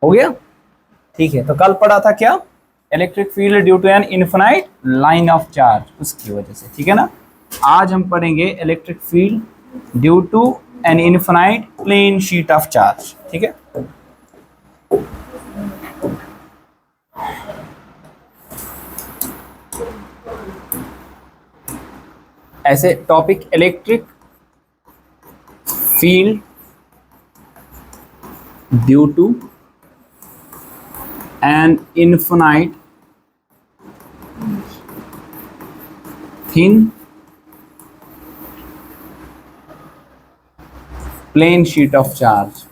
हो गया, ठीक है। तो कल पढ़ा था क्या, electric field due to an infinite line of charge, उसकी वजह से, ठीक है ना। आज हम पढ़ेंगे electric field due to an infinite plane sheet of charge, ठीक है। ऐसे topic electric field due to an infinite thin plane sheet of charge.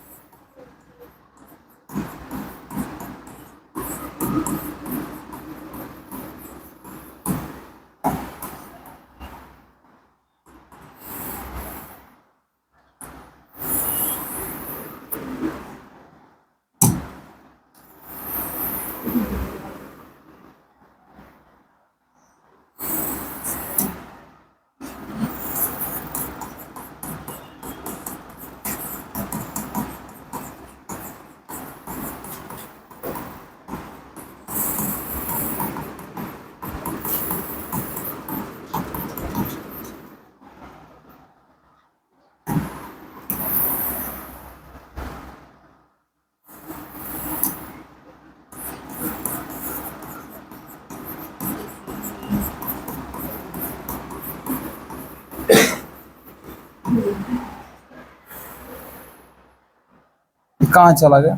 कहाँ चला गया?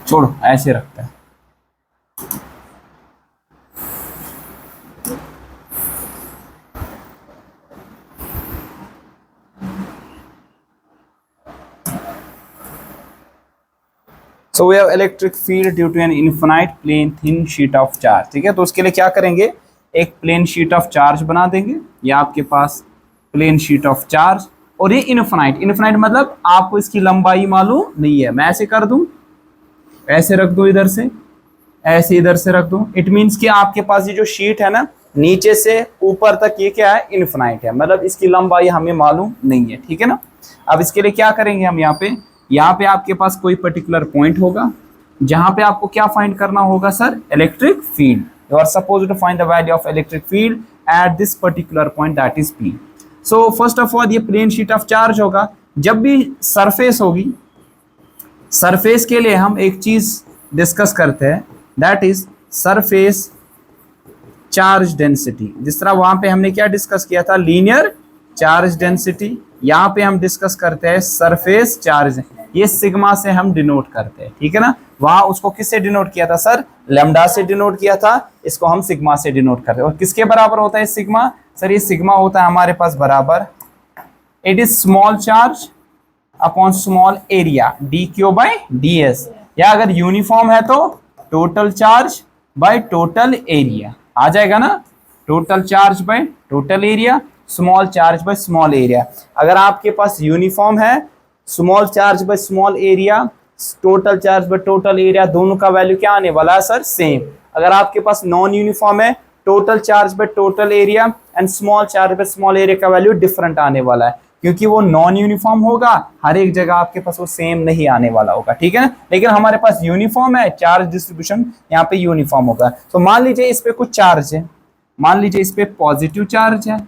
छोड़ो, ऐसे रखते हैं। So we have electric field due to an infinite plane thin sheet of charge, ठीक है। तो उसके लिए क्या करेंगे, एक प्लेन शीट ऑफ चार्ज बना देंगे। ये आपके पास प्लेन शीट ऑफ चार्ज, और ये इनफाइनाइट, इनफाइनाइट मतलब आपको इसकी लंबाई मालूम नहीं है। मैं ऐसे कर दूं, ऐसे रख दूं, इधर से ऐसे इधर से रख दूं, इट मीन्स कि आपके पास ये जो शीट है ना, नीचे से ऊपर तक ये क्या है, इनफाइनाइट है, मतलब इसकी लंबाई हमें मालूम नहीं है, ठीक है ना। अब इसके लिए क्या करेंगे हम, यहाँ पे आपके पास कोई पर्टिकुलर पॉइंट होगा जहां पे आपको क्या फाइंड करना होगा sir, electric field. You are supposed to find the value of electric field at this particular point, that is P. So first of all ये प्लेन शीट ऑफ चार्ज होगा। जब भी सरफेस होगी, सरफेस के लिए हम एक चीज डिस्कस करते हैं, that is surface charge density. जिस तरह वहां पे हमने क्या डिस्कस किया था, लीनियर चार्ज डेंसिटी, यहाँ पे हम डिस्कस करते हैं सरफेस चार्ज। ये सिग्मा से हम डिनोट करते हैं, ठीक है ना। वहां उसको किससे डिनोट किया था सर, लैम्डा से डिनोट किया था, इसको हम सिग्मा से डिनोट करते हैं। और किसके बराबर होता है सिग्मा सर, ये सिग्मा होता है हमारे पास बराबर, it is small charge upon small area, D Q by D S, या अगर यूनिफॉर्म है तो total charge by total area आ जाएगा ना, total charge by total area, small charge by small area. अगर आपके पास यूनिफॉर्म है, small charge by small area, total charge by total area, दोनों का वैल्यू क्या आने वाला है सर, सेम। अगर आपके पास नॉन यूनिफॉर्म है, total charge by total area and small charge by small area का वैल्यू डिफरेंट आने वाला है, क्योंकि वो नॉन यूनिफॉर्म होगा, हर एक जगह आपके पास वो सेम नहीं आने वाला होगा, ठीक है ना। लेकिन हमारे पास यूनिफॉर्म है, चार्ज डिस्ट्रीब्यूशन यहाँ पे यूनिफॉर्म होगा। तो मान लीजिए इस पे कुछ चार्ज है, मान लीजिए इस पे पॉजिटिव चार्ज है,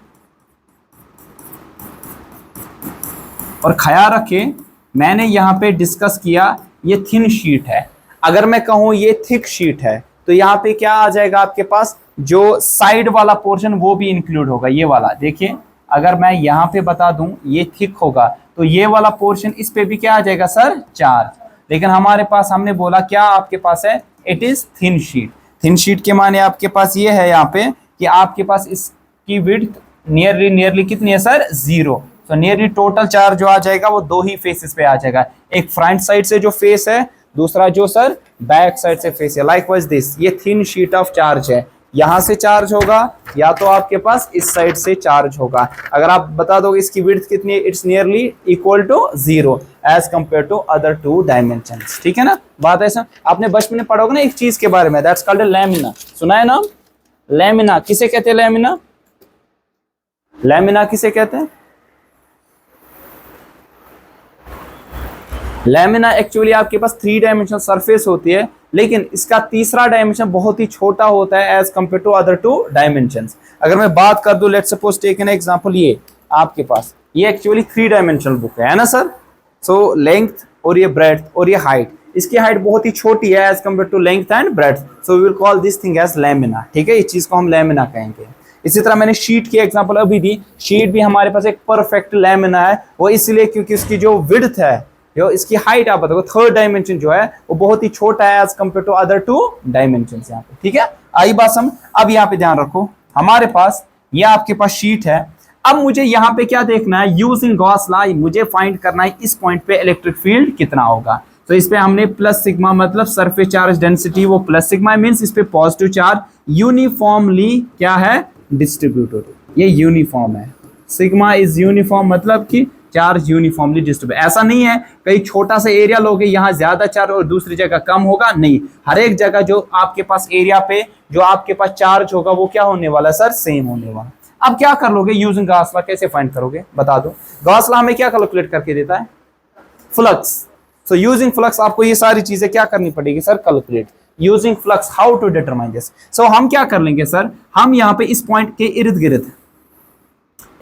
और ख्याल रखें मैंने यहाँ पे डिस्कस किया ये थिन शीट है। अगर मैं कहूँ ये थिक शीट है, तो यहाँ पे क्या आ जाएगा आपके पास, जो साइड वाला पोर्शन वो भी इंक्लूड होगा, ये वाला। देखिए अगर मैं यहाँ पे बता दूं ये थिक होगा, तो ये वाला पोर्शन इस पे भी क्या आ जाएगा सर, चार्ज। लेकिन हमारे पास हमने बोला क्या आपके पास है, it is thin sheet. Thin sheet के माने आपके पास ये है यहाँ पे कि आपके पास इसकी विड्थ नियरली कितनी है सर, 0। तो नियरली टोटल चार्ज जो आ जाएगा वो दो ही फेसेस पे आ जाएगा, एक फ्रंट साइड से जो फेस है, दूसरा जो सर बैक साइड से फेस है। लाइकवाइज दिस, ये थिन शीट ऑफ चार्ज है, यहां से चार्ज होगा या तो आपके पास इस साइड से चार्ज होगा। अगर आप बता दो इसकी विड्थ कितनी है, it's nearly equal to 0 as compare to other two dimensions. ठीक है ना, बात ऐसा आपने बचपन में पढ़ा होगा ना एक चीज के बारे में, दैट्स कॉल्ड लैमिना। सुना है नाम लैमिना? किसे कहते हैं लैमिना? लैमिना किसे कहते हैं? लैमिना एक्चुअली आपके पास 3 डायमेंशनल सरफेस होती है, लेकिन इसका तीसरा डायमेंशन बहुत ही छोटा होता है as compare to other two dimensions. अगर मैं बात कर दूं, let's suppose take an example, ये आपके पास ये एक्चुअली 3 डायमेंशनल बुक है ना सर। सो लेंथ और ये ब्रेड्थ और ये हाइट, इसकी हाइट बहुत ही छोटी है as compare to length and breadth, so we will call this thing as lamina. ठीक है, इस चीज को हम लैमिना कहेंगे। इसी तरह मैंने शीट की एग्जांपल अभी दी, शीट भी हमारे पास एक परफेक्ट लैमिना है, वो इसलिए क्योंकि उसकी जो विड्थ है, जो इसकी हाइट आप बताओ, थर्ड डायमेंशन जो है वो बहुत ही छोटा है as compare to other two dimension यहाँ पे। ठीक है, आई बात समझ। अब यहाँ पे ध्यान रखो, हमारे पास ये आपके पास शीट है। अब मुझे यहाँ पे क्या देखना है, यूजिंग गॉस लॉ मुझे फाइंड करना है इस पॉइंट पे इलेक्ट्रिक फील्ड कितना होगा। तो इस पे हमने प्लस सिग्मा, मतलब सरफेस चार्ज डेंसिटी वो प्लस सिग्मा मींस इस पे पॉजिटिव चार्ज यूनिफॉर्मली क्या है, डिस्ट्रीब्यूटेड। ये यूनिफॉर्म है, सिग्मा इज यूनिफॉर्म, मतलब कि चार्ज यूनिफॉर्मली डिस्ट्रीब्यूट। ऐसा नहीं है कहीं छोटा सा एरिया लोगे यहाँ ज्यादा चार्ज और दूसरी जगह कम होगा, नहीं, हर एक जगह जो आपके पास एरिया पे जो आपके पास चार्ज होगा वो क्या होने वाला है सर, सेम होने वाला। अब क्या कर लोगे, यूजिंग गॉस लॉ कैसे फाइंड करोगे बता दो। गॉस लॉ हमें क्या कैलकुलेट करके देता है, फ्लक्स। सो यूजिंग फ्लक्स आपको ये सारी चीजें क्या करनी पड़ेगी sir, calculate using flux. How to determine this? So हम क्या कर लेंगे सर, हम यहाँ पे इस पॉइंट के इर्द गिर्द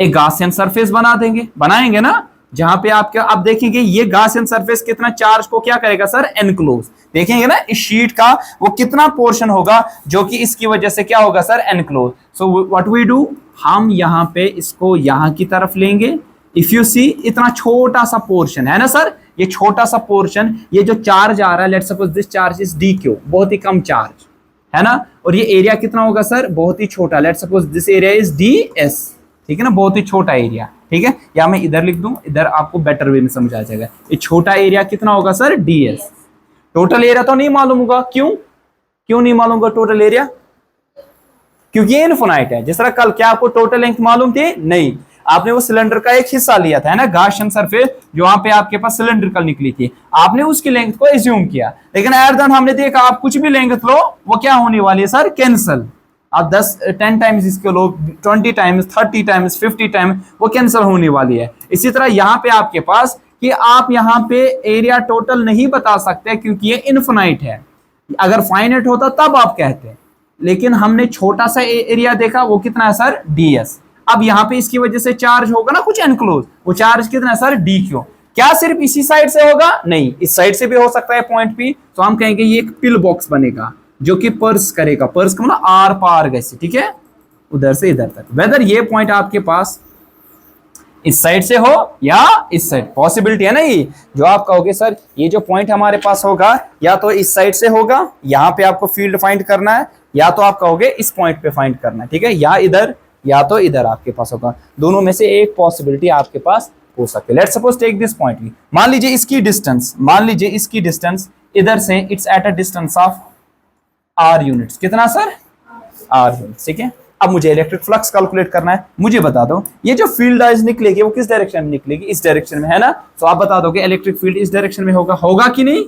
एक गॉसियन सरफेस बना देंगे, बनाएंगे ना, जहां पे आपके अब देखेंगे ये गॉसियन सरफेस कितना चार्ज को क्या करेगा सर, एनक्लोज। देखेंगे ना इस शीट का वो कितना पोर्शन होगा जो कि इसकी वजह से क्या होगा sir, enclose. So what we do, हम यहाँ पे इसको यहाँ की तरफ लेंगे। इफ यू सी इतना छोटा सा पोर्शन है ना सर, ये छोटा सा पोर्शन, ये जो चार्ज आ रहा है, let's suppose this charge is D Q, बहुत ही कम चार्ज है ना, और ये एरिया कितना होगा सर, बहुत ही छोटा, let's suppose this area is D S. ठीक है ना, बहुत ही छोटा एरिया। ठीक है, या मैं इधर लिख दूं, इधर आपको बेटर वे में समझ आ जाएगा। ये छोटा एरिया कितना होगा sir, D S. Total area तो नहीं मालूम होगा, क्यों नहीं मालूम होगा टोटल एरिया, क्योंकि ये इनफिनाइट है। जिस तरह कल क्या आपको टोटल लेंथ मालूम थी, नहीं, आपने वो सिलेंडर का एक हिस्सा लिया था है ना, गॉसियन सरफेस जो वहां पे आपके पास सिलेंड्रिकल निकली थी, आपने उसकी लेंथ को एज्यूम किया, लेकिन एट द एंड हमने देखा आप कुछ भी लेंथ लो वो क्या होने वाली है सर, कैंसल। आप 10 टाइम्स इसके लोग 20 टाइम्स 30 टाइम्स 50 टाइम्स वो कैंसिल होने वाली है। इसी तरह यहाँ पे आपके पास कि आप यहाँ पे एरिया टोटल नहीं बता सकते क्योंकि ये इनफिनाइट है। अगर फाइनाइट होता तब आप कहते, लेकिन हमने छोटा सा एरिया देखा, वो कितना है सर, ds। अब यहाँ पे इसकी वजह से चार्ज होगा ना कुछ एनक्लोज, वो चार्ज कितना है सर, dq। क्या सिर्फ इसी साइड से होगा, नहीं, इस साइड से भी हो सकता है पॉइंट p। तो हम कहेंगे ये एक पिल बॉक्स बनेगा जो कि पर्स करेगा, पर्स का मतलब आर पार गैसे। ठीक है, उधर से इधर तक, वेदर ये पॉइंट आपके पास इस साइड से हो या इस साइड, पॉसिबिलिटी है ना, ये जो आप कहोगे सर ये जो पॉइंट हमारे पास होगा या तो इस साइड से होगा, यहाँ पे आपको फील्ड फाइंड करना है, या तो आप कहोगे इस पॉइंट पे फाइंड करना है। ठीक है, या इधर या तो इधर आपके पास होगा, दोनों में से एक पॉसिबिलिटी आपके पास हो सकती है। Let's suppose take this point, मान लीजिए इसकी डिस्टेंस इधर से it's at a distance of r units, कितना सर, आर यूनिट्स। ठीक है, अब मुझे इलेक्ट्रिक फ्लक्स कैलकुलेट करना है, मुझे बता दो ये जो फील्ड लाइंस निकलेगी वो किस डायरेक्शन में निकलेगी, इस डायरेक्शन में है ना। तो आप बता दोगे इलेक्ट्रिक फील्ड इस डायरेक्शन में होगा कि नहीं,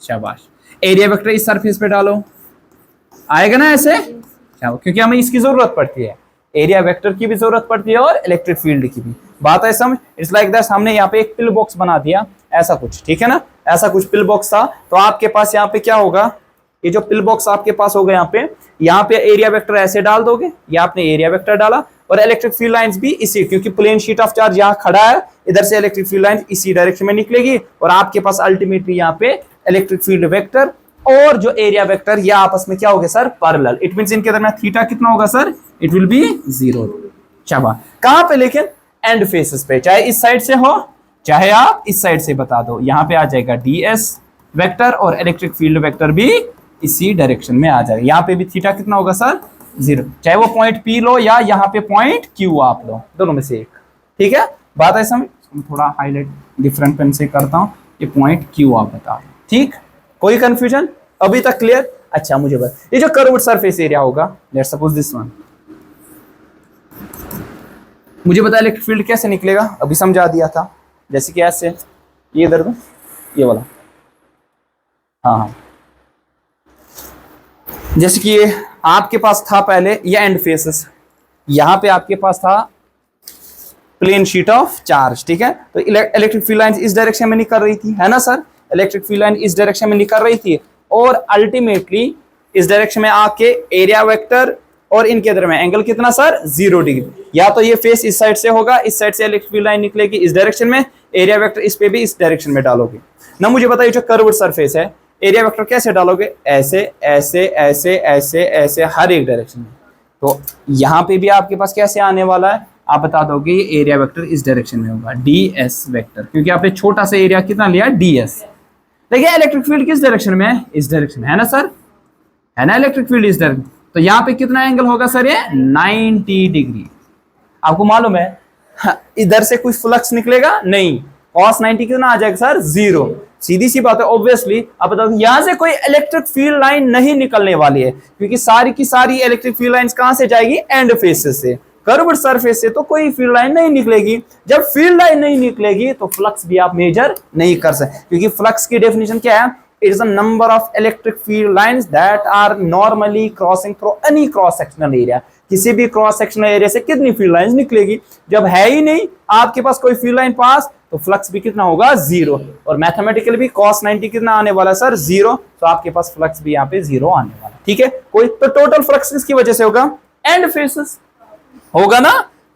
शाबाश। एरिया वेक्टर इस सरफेस पे डालो, आएगा ना ऐसे, क्योंकि हमें इसकी जरूरत पड़ती है, एरिया वेक्टर की भी जरूरत पड़ती है और इलेक्ट्रिक फील्ड की भी। बात है समझ, इट्स लाइक दैट। हमने यहाँ पे एक पिल बॉक्स बना दिया ऐसा कुछ, ठीक है ना, ऐसा कुछ पिल बॉक्स था। तो आपके पास यहाँ पे क्या होगा, ये जो पिल बॉक्स आपके पास होगा यहाँ पे एरिया वेक्टर ऐसे डाल दोगे, ये आपने एरिया वेक्टर डाला, और इलेक्ट्रिक फील्ड लाइंस भी इसी, क्योंकि प्लेन शीट ऑफ चार्ज यहाँ खड़ा है, इधर से इलेक्ट्रिक फील्ड लाइंस इसी डायरेक्शन में निकलेगी, और आपके पास अल्टीमेटली यहाँ पे इलेक्ट्रिक फील्ड वेक्टर और जो एरिया वेक्टर ये आपस में क्या हो गया सर, पैरेलल। इट मींस इनके दरमियान थीटा कितना होगा सर, इट विल बी 0। शाबाश, कहां पे, लेकिन एंड फेसेस पे, चाहे इस साइड से हो चाहे आप इस साइड से बता दो, यहाँ पे आ जाएगा ds वेक्टर और इलेक्ट्रिक फील्ड वेक्टर भी इसी डायरेक्शन में आ जाएगा। यहाँ पे भी थीटा कितना होगा सर, 0, चाहे वो पॉइंट P लो या यहाँ पे पॉइंट Q आप लो, दोनों में से एक। ठीक है, बात है समझ। थोड़ा हाईलाइट डिफरेंट पेन से करता हूँ, ये पॉइंट Q आप बता दो। ठीक, कोई कंफ्यूजन अभी तक क्लियर? अच्छा मुझे बता, ये जो कर्व्ड सरफेस एरिया होगा, लेट्स सपोज दिस वन, मुझे बता इलेक्ट्रिक फील्ड कैसे निकलेगा, अभी समझा दिया था, जैसे कि ऐसे ये इधर में ये वाला, हाँ हाँ, जैसे कि ये आपके पास था पहले ये एंड फेसेस, यहां पे आपके पास था प्लेन शीट ऑफ चार्ज, ठीक है, तो इलेक्ट्रिक फील्ड लाइन इस डायरेक्शन में निकल रही थी, है ना सर, इलेक्ट्रिक फील्ड लाइन इस डायरेक्शन में निकल रही थी, और अल्टीमेटली इस डायरेक्शन में आके एरिया वेक्टर और इनके दरमियान एंगल कितना सर, 0 डिग्री, या तो ये फेस इस साइड से होगा, इस साइड से इलेक्ट्रिक फील्ड लाइन निकलेगी इस डायरेक्शन में, एरिया वेक्टर इस पे भी इस डायरेक्शन में डालोगे ना। मुझे बताइए जो कर्व्ड सरफेस है, एरिया वेक्टर कैसे डालोगे, ऐसे ऐसे ऐसे ऐसे ऐसे हर एक डायरेक्शन में, तो यहाँ पे भी आपके पास कैसे आने वाला है, आप बता दोगे ये एरिया वेक्टर इस डायरेक्शन में होगा, ds वेक्टर, क्योंकि आपने छोटा सा एरिया कितना लिया, ds। देखिए इलेक्ट्रिक फील्ड किस डायरेक्शन में है, इस डायरेक्शन में, है ना सर, है ना, इलेक्ट्रिक फील्ड इस डायरेक्शन, तो यहाँ पे कितना एंगल होगा सर, ये 90 डिग्री। आपको मालूम है इधर से कुछ फ्लक्स निकलेगा नहीं, cos 90 कितना आ जाएगा सर, 0, सीधी सी बात है ऑब्वियसली। अब बताओ यहां से कोई इलेक्ट्रिक फील्ड लाइन नहीं निकलने वाली है, क्योंकि सारी की सारी इलेक्ट्रिक फील्ड लाइंस कहां से जाएगी, एंड फेसेस से, कर्व्ड सरफेस से तो कोई फील्ड लाइन नहीं निकलेगी। जब फील्ड लाइन नहीं निकलेगी तो फ्लक्स भी आप मेजर नहीं कर सकते, क्योंकि फ्लक्स की डेफिनेशन क्या है, it is the number of electric field lines that are normally crossing through any cross sectional area. किसी भी क्रॉस सेक्शनल एरिया से कितनी फील्ड लाइंस निकलेगी, जब है ही नहीं आपके पास कोई फील्ड लाइन पास, तो फ्लक्स भी कितना होगा, 0, और मैथमेटिकली भी cos 90 कितना आने वाला है सर, 0, तो आपके पास फ्लक्स भी यहाँ पे 0 आने वाला, ठीक है। कोई तो टोटल फ्लक्स किसकी वजह से होगा, एंड फेसेस होगा ना,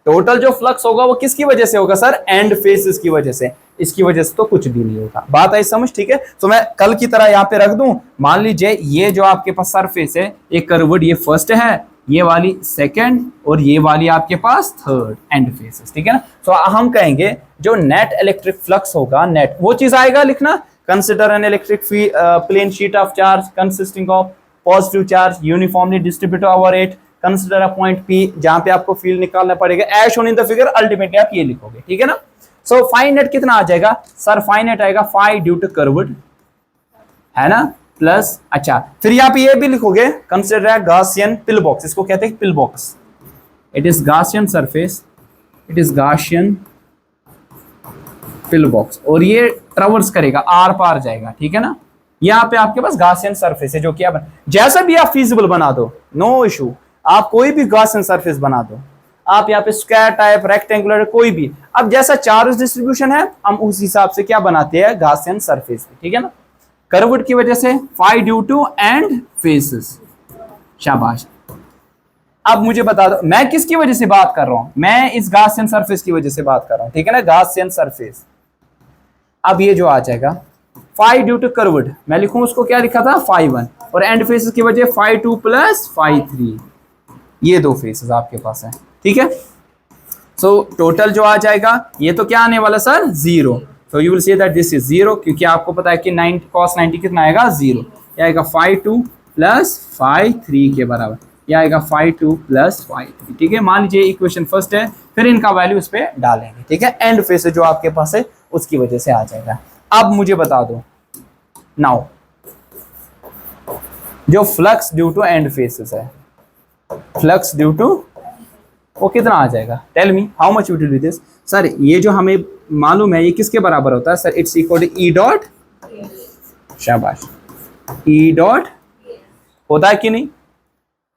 टोटल जो फ्लक्स होगा वो किसकी वजह से होगा सर, एंड फेसेस की वजह से, इसकी वजह से तो कुछ भी नहीं होगा। बात आई समझ, ठीक है। तो मैं कल की तरह यहाँ पे रख दूं, मान लीजिए ये जो आपके पास सरफेस है, ये कर्व्ड, ये फर्स्ट है, ये वाली सेकंड, और ये वाली आपके पास थर्ड, एंड फेसेस, ठीक है ना। तो हम कहेंगे जो नेट इलेक्ट्रिक फ्लक्स होगा, नेट वो चीज आएगा लिखना, consider an electric plane sheet of charge consisting of positive charge uniformly distributed over it, consider a point P जहां पे आपको फील्ड निकालना पड़ेगा, as shown in the figure, ultimately आप ये लिखोगे, ठीक है ना। सो फाइन नेट कितना आ जाएगा सर, फाइन नेट आएगा फाई ड्यू टू कर्व्ड, है ना, प्लस, अच्छा फिर यहाँ पे ये भी लिखोगे, कंसिडर गॉसियन पिल बॉक्स, इसको कहते हैं pill box, it is Gaussian surface, it is Gaussian pill box, और ये ट्रैवर्स करेगा, आर पार जाएगा, ठीक है ना। यहाँ पे आपके पास गॉसियन सरफेस है, जो कि आप जैसा भी आप फीजिबल बना दो, नो इशू, आप कोई भी गॉसियन सरफेस बना दो, आप यहाँ पे स्क्वायर टाइप, रेक्टेंगुलर, कोई भी, अब जैसा चार्ज डिस्ट्रीब्यूशन है हम उस हिसाब से क्या बनाते हैं, गॉसियन सरफेस, ठीक है ना। कर्व्ड की वजह से phi due to end faces, शाबाश। अब मुझे बता दो मैं किसकी वजह से बात कर रहा हूं, मैं इस गॉसियन सरफेस की वजह से बात कर रहा हूं, ठीक है ना, गॉसियन सरफेस। अब ये जो आ जाएगा फाई ड्यू टू कर्व्ड, मैं लिखूं उसको क्या लिखा था, फाई 1, और एंड फेसेस की वजह फाई 2 प्लस फाई 3, ये दो फेसेस आपके पास है, ठीक है। सो टोटल जो आ जाएगा ये तो क्या आने वाला sir, 0, so you will say that this is 0, क्योंकि आपको पता है कि 90 cos 90 कितना आएगा, 0, ये आएगा फाई 2 प्लस फाई 3 के बराबर, ये आएगा फाई 2 प्लस फाई 3, ठीक है। मान लीजिए इक्वेशन फर्स्ट है, फिर इनका वैल्यू इस पे डालेंगे, ठीक है, एंड फेस जो आपके पास है उसकी वजह से आ जाएगा। अब मुझे बता दो नाउ जो flux due to end faces है, फ्लक्स ड्यू टू वो कितना आ जाएगा, tell me how much will be this sir. ये जो हमें मालूम है ये किसके बराबर होता है sir, it's equal to E dot, शाबाश, ई डॉट होता है कि नहीं,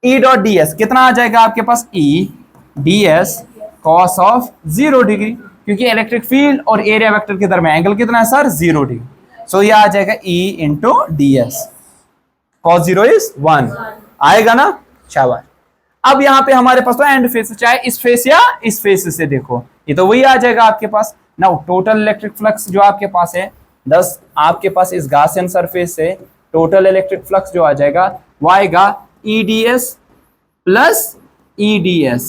ई डॉट डी एस कितना आ जाएगा आपके पास, E D S cos of 0 degree, क्योंकि इलेक्ट्रिक फील्ड और एरिया वेक्टर के दरमियान एंगल कितना है सर, 0 डिग्री, सो ये आ जाएगा E into D S, cos 0 is 1 आएगा ना, शाबाश। अब यहाँ पे हमारे पास तो एंड फेस, चाहे इस फेस या इस फेस से देखो, ये तो वही आ जाएगा आपके पास। नाउ टोटल इलेक्ट्रिक फ्लक्स जो आपके पास है 10, आपके पास इस गॉसियन सरफेस से टोटल इलेक्ट्रिक फ्लक्स जो आ जाएगा वो आएगा EDS प्लस EDS,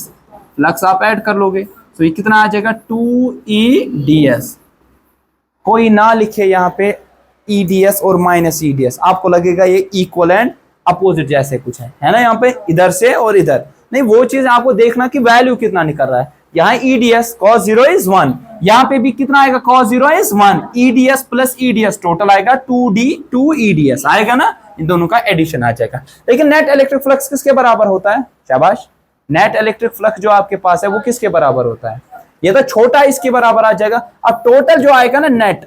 फ्लक्स आप ऐड कर लोगे तो ये कितना आ जाएगा 2EDS। कोई ना लिखे यहाँ पे EDS और माइनस EDS, आपको लगेगा ये इक्वल एंड अपोजिट जैसे कुछ है ना, यहाँ पे इधर से और इधर नहीं, वो चीज आपको देखना कि वैल्यू कितना निकल रहा है। यहाँ EDS cos 0 is 1, यहाँ पे भी कितना आएगा cos 0 is 1, EDS plus EDS total आएगा 2EDS आएगा ना, इन दोनों का एडिशन आ जाएगा। लेकिन नेट इलेक्ट्रिक फ्लक्स किसके बराबर होता है? शाबाश, नेट इलेक्ट्रिक फ्लक्स जो आपके पास है वो किसके बराबर होता है? ये तो छोटा इसके बराबर आ जाएगा। अब टोटल जो आएगा ना नेट,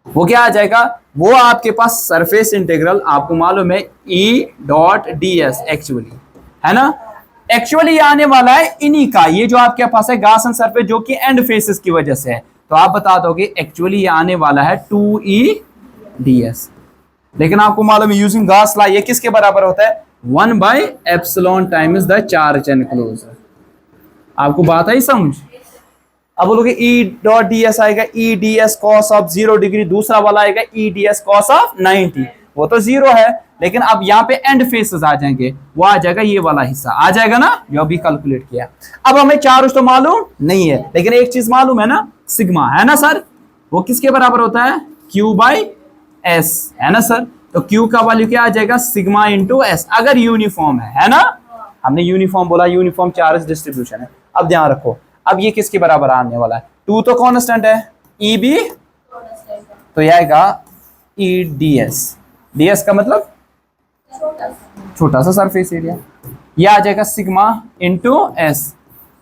वो क्या आ जाएगा? वो आपके पास सरफेस इंटीग्रल, आपको मालूम है E डॉट ds एक्चुअली, है ना? एक्चुअली ये आने वाला है इन्हीं का, ये जो आपके पास है गॉसियन सरफेस जो कि एंड फेसेस की वजह से है, तो आप बता दोगे एक्चुअली ये आने वाला है 2E ds। लेकिन आपको मालूम है यूजिंग गॉस लॉ ये किसके बराबर होता है? 1/ε टाइम्स द चार्ज एनक्लोजर। आपको बात आई समझ? अब बोलोगे E डॉट ds आएगा E ds cos of 0 degree, दूसरा वाला आएगा E ds cos ऑफ 90, वो तो 0 है, लेकिन अब यहाँ पे एंड फेसेस आ जाएंगे, वो आ जाएगा ये वाला हिस्सा आ जाएगा ना, जो अभी कैलकुलेट किया। अब हमें चार्ज तो मालूम नहीं है, लेकिन एक चीज मालूम है ना, सिग्मा, है ना सर? वो किसके बराबर होता है? Q बाई S, है ना सर? तो Q का वैल्यू क्या आ जाएगा? सिग्मा इंटू S, अगर यूनिफॉर्म है ना? हमने यूनिफॉर्म बोला, यूनिफॉर्म चार्ज डिस्ट्रीब्यूशन है। अब ध्यान रखो, अब ये किसके बराबर आने वाला है? 2 तो कांस्टेंट है, E भी, तो यह आएगा E ds। ds का मतलब छोटा सा सरफेस एरिया, ये आ जाएगा sigma into S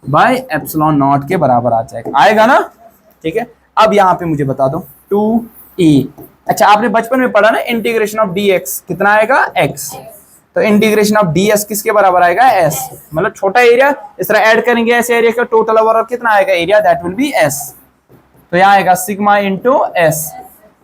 bye epsilon not के बराबर आ जाएगा, आएगा ना? ठीक है, अब यहाँ पे मुझे बता दो 2E। अच्छा, आपने बचपन में पढ़ा ना इंटीग्रेशन ऑफ dx कितना आएगा? x, तो इंटीग्रेशन ऑफ ds किसके बराबर आएगा? s, मतलब छोटा एरिया, इस तरह ऐड करेंगे ऐसे एरिया का टोटल ओवरऑल कितना आएगा area? That will be s, तो यहाँ आएगा sigma into s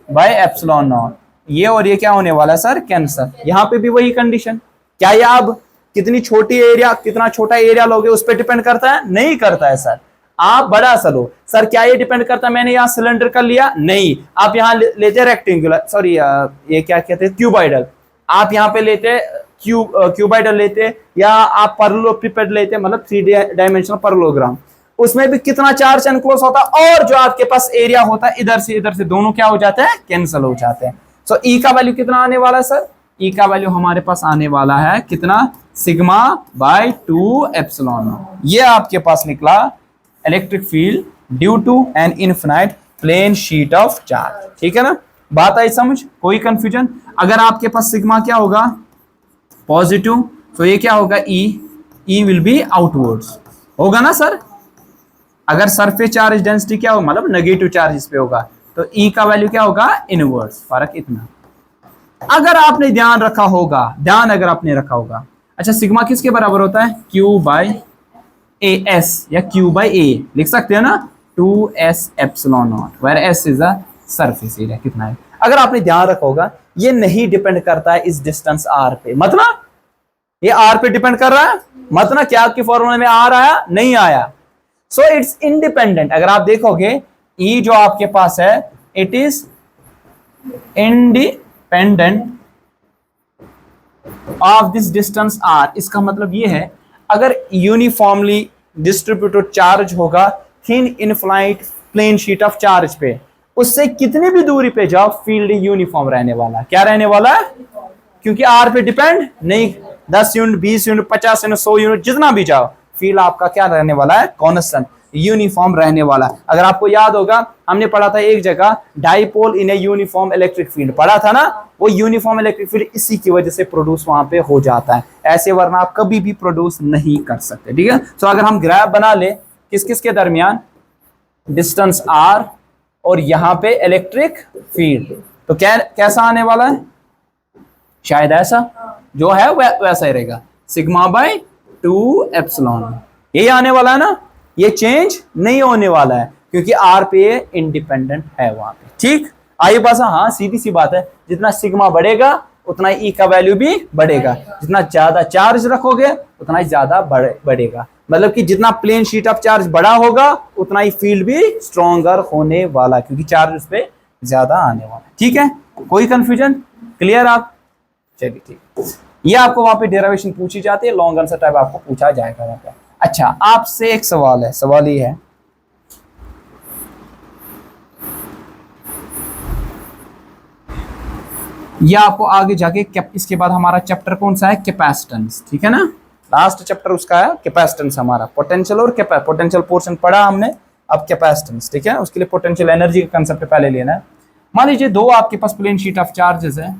bye epsilon not. ये और ये क्या होने वाला है सर? कैंसर। यहाँ पे भी वही कंडीशन, क्या ये अब कितनी छोटी एरिया, कितना छोटा एरिया लोगे उस पर डिपेंड करता है? नहीं करता है सर, आप बड़ा सा लो। सर क्या ये डिपेंड करता है मैंने यहाँ सिलेंडर कर लिया? नहीं, आप यहाँ लेते रेक्टेंगुलर, सॉरी ये क्या कहते हैं, क्यूबॉइडल, आप यहाँ पे लेते क्यूबॉइडल लेते, या आप पैरेललोपिपेड लेते, मतलब 3 डायमेंशनल पैरेललोग्राम, उसमें भी कितना चार्ज एनक्लोज होता है, और जो आपके पास एरिया होता है इधर से दोनों क्या हो जाते हैं? कैंसिल हो जाते हैं। सो E का वैल्यू कितना आने वाला है सर? E का वैल्यू हमारे पास आने वाला है कितना? Sigma by 2 epsilon. ये आपके पास निकला electric field due to an infinite plane sheet of charge. ठीक है ना? बात आई समझ? कोई कंफ्यूजन? अगर आपके पास सिग्मा क्या होगा? पॉजिटिव, तो ये क्या होगा? E विल बी आउटवर्ड्स, होगा ना सर? अगर सरफेस चार्ज डेंसिटी क्या होगा, मतलब नेगेटिव चार्ज इस पे होगा, तो E का वैल्यू क्या होगा? इनवर्स, फर्क इतना। अगर आपने ध्यान रखा होगा, अगर आपने रखा होगा, अच्छा सिग्मा किसके बराबर होता है? Q बाई AS या Q बाई A लिख सकते हैं ना, 2S epsilon naught, where S is a surface area. कितना है? अगर आपने ध्यान रखा होगा, ये नहीं डिपेंड करता है इस डिस्टेंस R पे, मतलब ये R पे डिपेंड कर रहा है, मतलब क्या आपके फॉर्मूले में R आया? नहीं आया। So it's independent. अगर आप देखोगे E जो आपके पास है, it is independent of this distance R। इसका मतलब ये है, अगर यूनिफॉर्मली डिस्ट्रीब्यूटेड चार्ज होगा thin infinite plane sheet of charge पे, उससे कितनी भी दूरी पे जाओ फील्ड यूनिफॉर्म रहने वाला। क्या रहने वाला है? क्योंकि R पे डिपेंड नहीं, 10 यूनिट, 20 यूनिट, 50 यूनिट, 100 यूनिट, जितना भी जाओ, फील्ड आपका क्या रहने वाला है? कांस्टेंट, यूनिफॉर्म रहने वाला। अगर आपको याद होगा, हमने पढ़ा था एक जगह dipole in a uniform electric field, पढ़ा था ना? वो यूनिफॉर्म इलेक्ट्रिक फील्ड इसी की वजह से प्रोड्यूस वहां पे हो जाता है, ऐसे वरना आप कभी भी प्रोड्यूस नहीं कर सकते। ठीक है? तो अगर हम ग्राफ बना ले किस किस के दरमियान, डिस्टेंस R और यहाँ पे इलेक्ट्रिक फील्ड, तो कैसा आने वाला है? शायद ऐसा जो है वैसा ही रहेगा, सिग्मा बाय 2 एप्सिलॉन। यही आने वाला है ना, ये चेंज नहीं होने वाला है क्योंकि R पे इंडिपेंडेंट है वहां पे। ठीक, आइए बस, हाँ सीधी सी बात है, जितना सिग्मा बढ़ेगा उतना E का वैल्यू भी बढ़ेगा, जितना ज्यादा चार्ज रखोगे उतना ही ज्यादा बढ़ेगा, मतलब कि जितना प्लेन शीट ऑफ चार्ज बड़ा होगा उतना ही फील्ड भी स्ट्रॉन्गर होने वाला, क्योंकि चार्ज उस पर ज्यादा आने वाला। ठीक है? कोई कंफ्यूजन? क्लियर आप? चलिए ठीक, ये आपको वहां पे डेरिवेशन पूछी जाती है, लॉन्ग आंसर टाइप आपको पूछा जाएगा वहां पे। अच्छा, आपसे एक सवाल है, सवाल ये है, ये आपको आगे जाके इसके बाद हमारा चैप्टर कौन सा है? कैपेसिटेंस। ठीक है ना? लास्ट चैप्टर उसका है कैपेसिटेंस हमारा, पोटेंशियल और पोटेंशियल पोर्शन पढ़ा हमने, अब कैपेसिटेंस। ठीक है? उसके लिए पोटेंशियल एनर्जी का कंसेप्ट पहले लेना है। मान लीजिए दो आपके पास प्लेन शीट ऑफ चार्जेस है,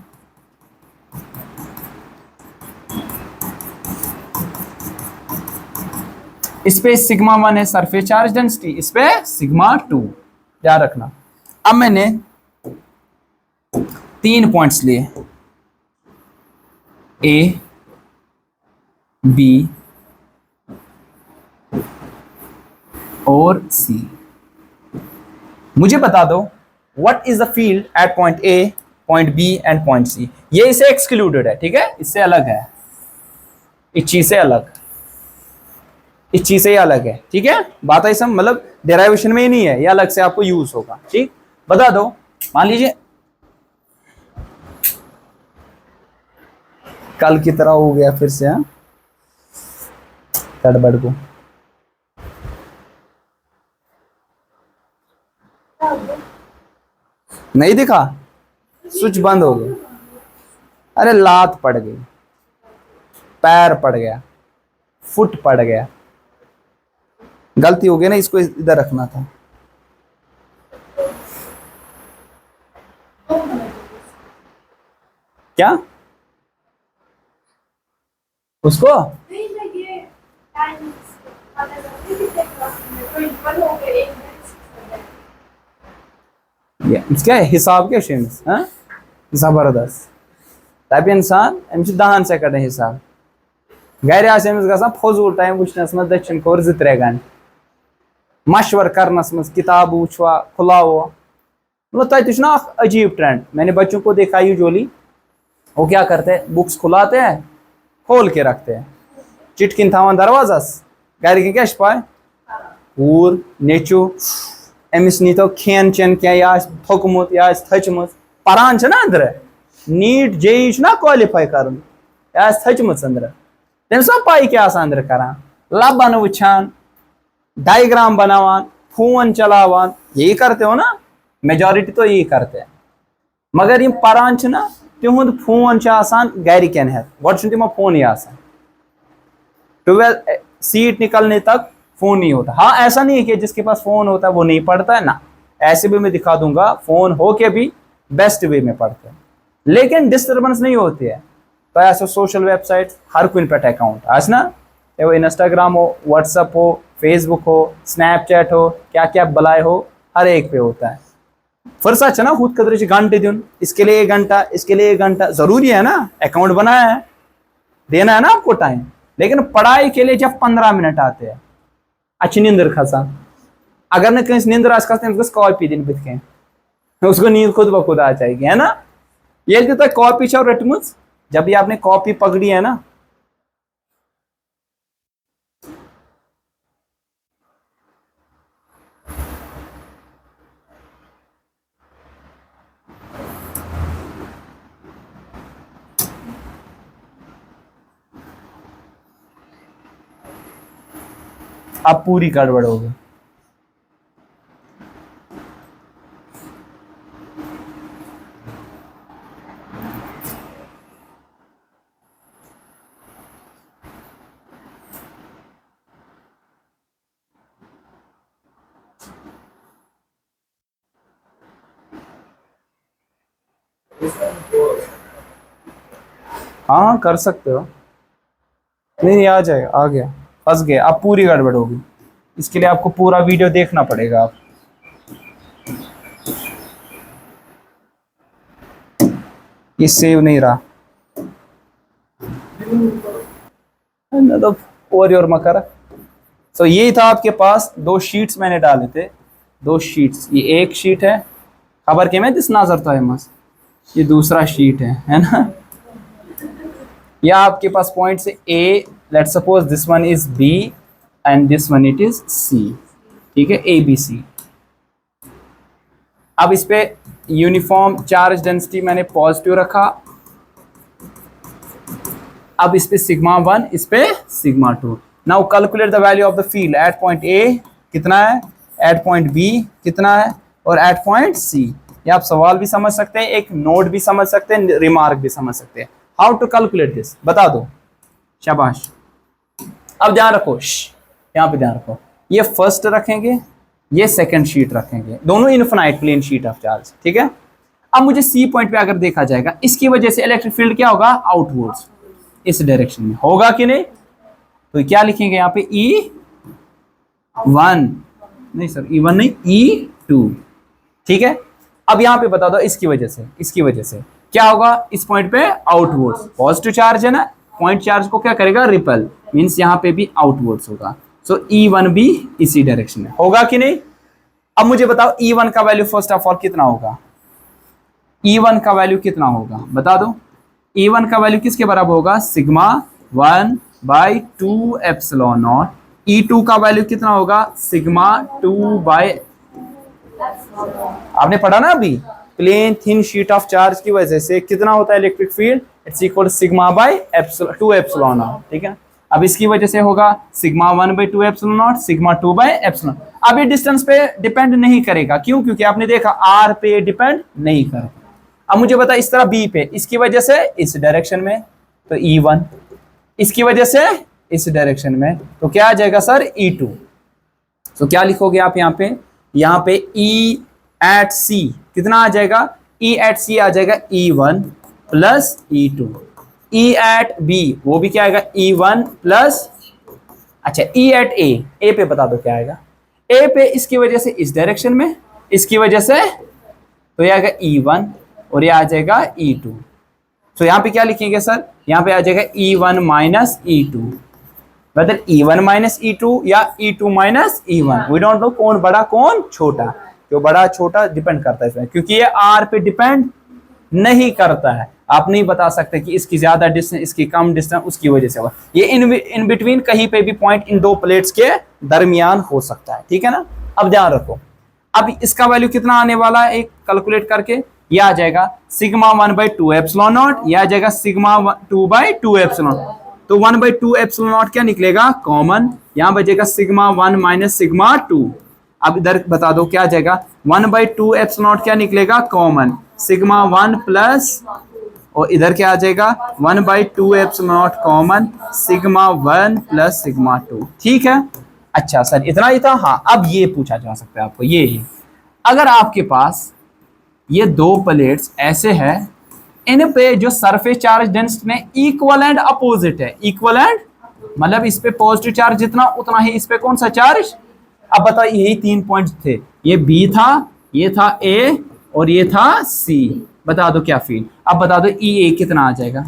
इस पे सिग्मा 1 है सरफेस चार्ज डेंसिटी, इस पे सिग्मा 2, ध्यान रखना। अब मैंने 3 पॉइंट्स लिए, ए बी और सी। मुझे बता दो what is the field at point A, point B and point C. ये इससे एक्सक्लूडेड है, ठीक है, इससे अलग है, इस चीज से अलग, इस चीज से अलग है, ठीक है। बात है सब, मतलब डेराइवेशन में ही नहीं है, ये अलग से आपको यूज होगा, ठीक। बता दो, मान लीजिए कल की तरह हो गया फिर से, गड़बड़ को नहीं दिखा, स्विच बंद हो गया। अरे लात पड़ गई, पैर पड़ गया, फुट पड़ गया, गलती हो गई ना, इसको इधर रखना था। क्या उसको क्या हिसाब क्या शेम्स जबरदस्त तब इंसान अमिस 10 सेकंड हिसाब घर ग फजूल टाइम वुचनस मज दक्षिण खोर 2-3 घंटे मशवर करनस मज किताब वुचवा खुलाओ, मतलब तुम अजीब ट्रेंड। मैंने बच्चों को देखा यूजुअली वो क्या करते हैं, बुक्स खुलाते हैं, खोल के रखते हैं, चिटकिन थावन दरवाजास, घर क्या पाए कूर नेचु अमिस नी तो खेन चेन क्या थोकमुत या थचमुत परान ना अंदर नीट जेई ना क्वालिफाई कर थचमुत अंदर तमिस पाई क्या अंदर करान लबन वुचान डायग्राम बनावान फोन चलावान, यही करते हो ना, मेजॉरिटी तो यही करते हैं। मगर ये परान ना तिहुंद फोन घर कन हेत गो तिमो फोन 12 सीट निकलने तक फोन नहीं होता। हाँ ऐसा नहीं है कि जिसके पास फोन होता है वो नहीं पढ़ता है ना, ऐसे भी मैं दिखा दूंगा फोन हो के भी बेस्ट वे में पढ़ते हैं, लेकिन डिस्टर्बेंस नहीं होती है। तो ऐसे सोशल वेबसाइट हर कोई पे अकाउंट आज ना, वो इंस्टाग्राम हो, व्हाट्सअप हो, फेसबुक हो, स्नैपचैट हो, क्या क्या बलाए हो, हर एक पे होता है। फुर्सत है ना खुद कदर घंटे दिन, इसके लिए 1 घंटा, इसके लिए 1 घंटा, जरूरी है ना, अकाउंट बनाया है, देना है ना आपको टाइम। लेकिन पढ़ाई के लिए जब 15 मिनट आते हैं अच्छी नींदर खसा, अगर न कहीं नींदर आज खस कॉपी दिन बित उसको नींद खुद ब खुद आ जाएगी, है ना। ये तो कॉपी छो रटमुच, जब भी आपने कॉपी पकड़ी है ना, आप पूरी गड़बड़ हो गई। हाँ कर सकते हो, नहीं आ जाएगा, आ गया, फंस गया, अब पूरी गड़बड़ होगी। इसके लिए आपको पूरा वीडियो देखना पड़ेगा। आप ये सेव नहीं रहा तो और मकर। तो यही था आपके पास 2 शीट्स मैंने डाले थे, 2 शीट्स, ये एक शीट है खबर के में दिस नाजर तो है मस, ये दूसरा शीट है ना। या आपके पास पॉइंट से A, let's suppose this one is B and this one it is C, ठीक है, ए बी सी। अब इस पे यूनिफॉर्म चार्ज डेंसिटी मैंने पॉजिटिव रखा, अब इस पे सिग्मा 1, इस पे sigma 2। Now calculate the value of the field at point A कितना है, एट पॉइंट बी कितना है, और एट पॉइंट सी। ये आप सवाल भी समझ सकते हैं, एक नोट भी समझ सकते हैं, रिमार्क भी समझ सकते हैं। हाउ टू कैलकुलेट दिस बता दो, शाबाश। अब ध्यान रखो, यहाँ पे ध्यान रखो, ये फर्स्ट रखेंगे, ये सेकंड शीट रखेंगे, दोनों infinite plane sheet of charge, ठीक है। अब मुझे सी पॉइंट पे अगर देखा जाएगा, इसकी वजह से इलेक्ट्रिक फील्ड क्या होगा, आउटवर्ड्स, इस डायरेक्शन में होगा कि नहीं। तो क्या लिखेंगे यहाँ पे, ई 1, नहीं सर E1 नहीं E2, ठीक है। अब यहाँ पे बता दो इसकी वजह से क्या होगा, इस पॉइंट पे आउटवर्ड्स पॉजिटिव चार्ज है ना, पॉइंट चार्ज को क्या करेगा, रिपल, मींस यहाँ पे भी आउटवर्ड्स होगा। सो E1 भी इसी डायरेक्शन में होगा कि नहीं। अब मुझे बताओ E1 का वैल्यू फर्स्ट ऑफ ऑल कितना होगा, E1 का वैल्यू कितना होगा बता दो। E1 का वैल्यू किसके बराबर होगा, सिग्मा 1/2 एप्सिलॉन नॉट। E2 का वैल्यू कितना होगा, सिग्मा 2 बाय, आपने पढ़ा ना अभी, plane thin sheet of charge की वजह से कितना होता है electric field, it's equal sigma by 2 epsilon naught, ठीक है। अब इसकी वजह से होगा sigma 1/2 epsilon naught, sigma 2 by epsilon. अब ये डिस्टेंस पे डिपेंड नहीं करेगा, क्यों, क्योंकि आपने देखा आर पे डिपेंड नहीं करेगा। अब मुझे बता इस तरह बी पे, इसकी वजह से इस डायरेक्शन में तो E1, इसकी वजह से इस डायरेक्शन में तो क्या आ जाएगा सर, E2। तो क्या लिखोगे आप यहाँ पे E एट C कितना आ जाएगा, E एट C आ जाएगा E1 plus E2। E eight B वो भी क्या आएगा, E1 प्लस, अच्छा E एट A पे बता दो क्या आएगा, A पे इसकी वजह से इस डायरेक्शन में, इसकी वजह से तो ये आएगा E1 और ये आ जाएगा E2। तो यहाँ पे क्या लिखेंगे सर, यहाँ पे आ जाएगा E1 माइनस E2, मतलब E1 माइनस E2 या E2 minus E1, we don't know कौन बड़ा कौन छोटा, जो बड़ा छोटा डिपेंड करता है इसमें, क्योंकि ये R पे डिपेंड नहीं करता है। आप नहीं बता सकते कि इसकी ज्यादा डिस्टेंस इसकी कम डिस्टेंस उसकी वजह से हुआ, ये इन बिटवीन कहीं पे भी पॉइंट इन दो प्लेट्स के दरमियान हो सकता है, ठीक है ना। अब ध्यान रखो, अब इसका वैल्यू कितना आने वाला है, एक कैलकुलेट करके ये आ जाएगा सिग्मा 1/2 एप्सिलॉन नॉट, यह आ जाएगा सिग्मा 2/2 एप्सिलॉन। तो 1/2 एप्सिलॉन नॉट क्या निकलेगा, कॉमन, यहां बचेगा सिग्मा 1 माइनस सिग्मा 2। अब इधर बता दो क्या आ जाएगा, 1/2 एप्सिलॉन नॉट क्या निकलेगा, कॉमन, सिग्मा 1 प्लस, और इधर क्या आ जाएगा 1/2 epsilon not common, sigma 1 plus sigma 2, ठीक है। अच्छा सर इतना ही था, हाँ। अब ये पूछा जा सकता है आपको, ये अगर आपके पास ये दो प्लेट्स ऐसे हैं, इन पे जो सरफेस चार्ज डेंसिटी में इक्वल एंड अपोजिट है, इक्वल एंड मतलब इस पे पॉजिटिव चार्ज जितना उतना ही इस पे कौन सा चार्ज। अब बताओ यही 3 पॉइंट्स थे, ये B था, ये था A और ये था C, बता दो क्या फील्ड। अब बता दो EA कितना आ जाएगा,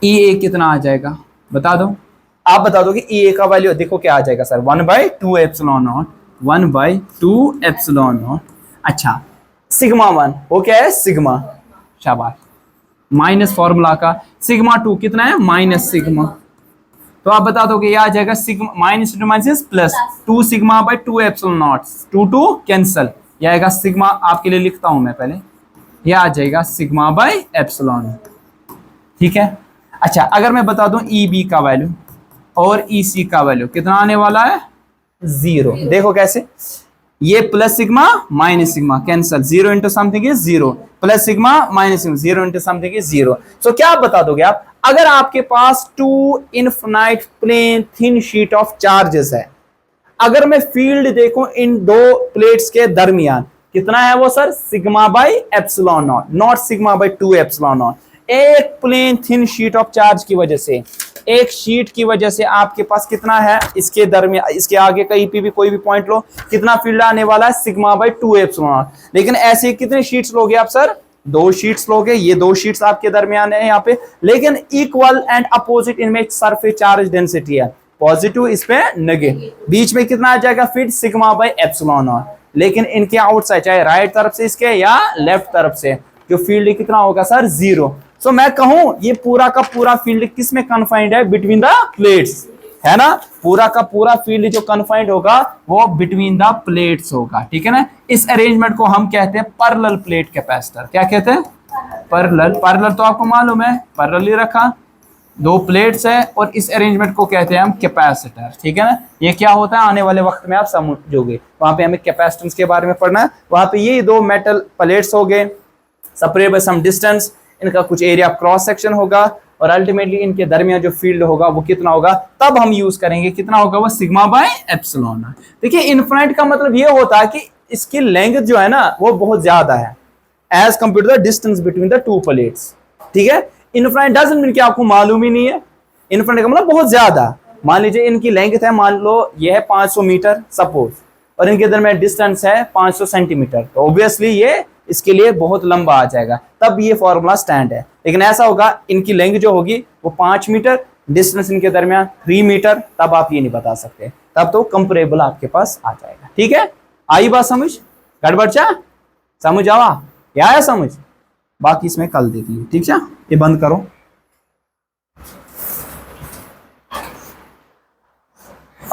EA कितना आ जाएगा बता दो। आप बता दो कि EA का वैल्यू देखो क्या आ जाएगा sir, 1/2 epsilon not, 1/2 epsilon not. अच्छा सिग्मा 1 वो क्या है, सिग्मा, शाबाश, माइनस फॉर्मूला का, सिग्मा 2 कितना है, माइनस सिग्मा। तो आप बता दो कि यह आ जाएगा sigma minus two minus plus 2 sigma by 2 epsilon not, 2 cancel, यह आएगा सिग्मा, आपके लिए लिखता हूं मैं पहले, यह आ जाएगा सिग्मा बाय एप्सिलॉन, ठीक है। अच्छा अगर मैं बता दूं EB का वैल्यू और EC का वैल्यू कितना आने वाला है, 0। देखो कैसे, ये plus sigma minus sigma cancel, 0 into something is 0, plus sigma minus sigma 0 into something is 0। So क्या आप बता दोगे आप, अगर आपके पास 2 infinite plane thin sheet of charges है, अगर मैं फील्ड देखूं इन दो प्लेट्स के दरमियान कितना है वो sir, sigma by epsilon naught, naught sigma by 2 epsilon naught. एक plane thin sheet of charge की वजह से, एक शीट की वजह से आपके पास कितना है, इसके दरमियान इसके आगे कहीं पे भी कोई भी पॉइंट लो, कितना फील्ड आने वाला है, सिग्मा बाय 2 एप्सिलॉन नॉट। लेकिन ऐसे कितने शीट्स लोगे आप सर, 2 शीट्स लोगे, ये 2 शीट्स आपके दरमियान है यहाँ पे, लेकिन इक्वल एंड अपोजिट इनमें सरफेस चार्ज डेंसिटी है, पॉजिटिव इस पे नेगेटिव, बीच में कितना आ जाएगा फिर सिग्मा बाय एप्सिलॉन नॉट। लेकिन इनके आउटसाइड चाहे राइट तरफ से इसके या लेफ्ट तरफ से जो फील्ड कितना होगा सर, 0। सो मैं कहूं ये पूरा का पूरा फील्ड किस में कन्फाइंड है, बिटवीन द प्लेट्स, है ना, पूरा का पूरा फील्ड जो कन्फाइंड होगा वो बिटवीन द प्लेट्स होगा, ठीक है ना। इस अरेंजमेंट को हम कहते हैं पैरेलल प्लेट कैपेसिटर, क्या कहते हैं, पैरेलल। पैरेलल तो आपको मालूम है, पैरेलल ही रखा, 2 प्लेट्स है और इस अरेंजमेंट को कहते हैं हम कैपेसिटर, ठीक है ना। ये क्या होता है आने वाले वक्त में आप समझोगे, वहां पे हमें कैपेसिटेंस के बारे में पढ़ना है। वहां पे ये 2 मेटल प्लेट्स हो गए, सेपरेट बाय सम डिस्टेंस, इनका कुछ एरिया क्रॉस सेक्शन होगा और अल्टीमेटली इनके दरमियान जो फील्ड होगा वो कितना होगा, तब हम यूज करेंगे कितना होगा वो, सिग्मा बाय एप्सिलॉन। देखिए इनफिनिट का मतलब ये होता है कि इसकी लेंथ जो है ना वो बहुत ज्यादा है as compare to the distance between the 2 plates, ठीक है। इनफिनिट डजंट मीन कि आपको मालूम ही नहीं है, इनफिनिट का मतलब बहुत ज्यादा, मान लीजिए इनकी लेंथ है, मान लो ये है 500 मीटर सपोज, और इनके दरमियान डिस्टेंस है 500 सेंटीमीटर, तो ऑब्वियसली ये इसके लिए बहुत लंबा आ जाएगा, तब ये फॉर्मूला स्टैंड है। लेकिन ऐसा होगा इनकी लेंथ जो होगी वो 5 मीटर, डिस्टेंस इनके दरमियान 3 मीटर, तब आप ये नहीं बता सकते, तब तो कंपेरेबल आपके पास आ जाएगा। ठीक है, आई बात समझ? गड़बड़ चा समझ आवा? क्या है समझ? बाकी इसमें कल देखेंगे। ठीक है, ये बंद करो।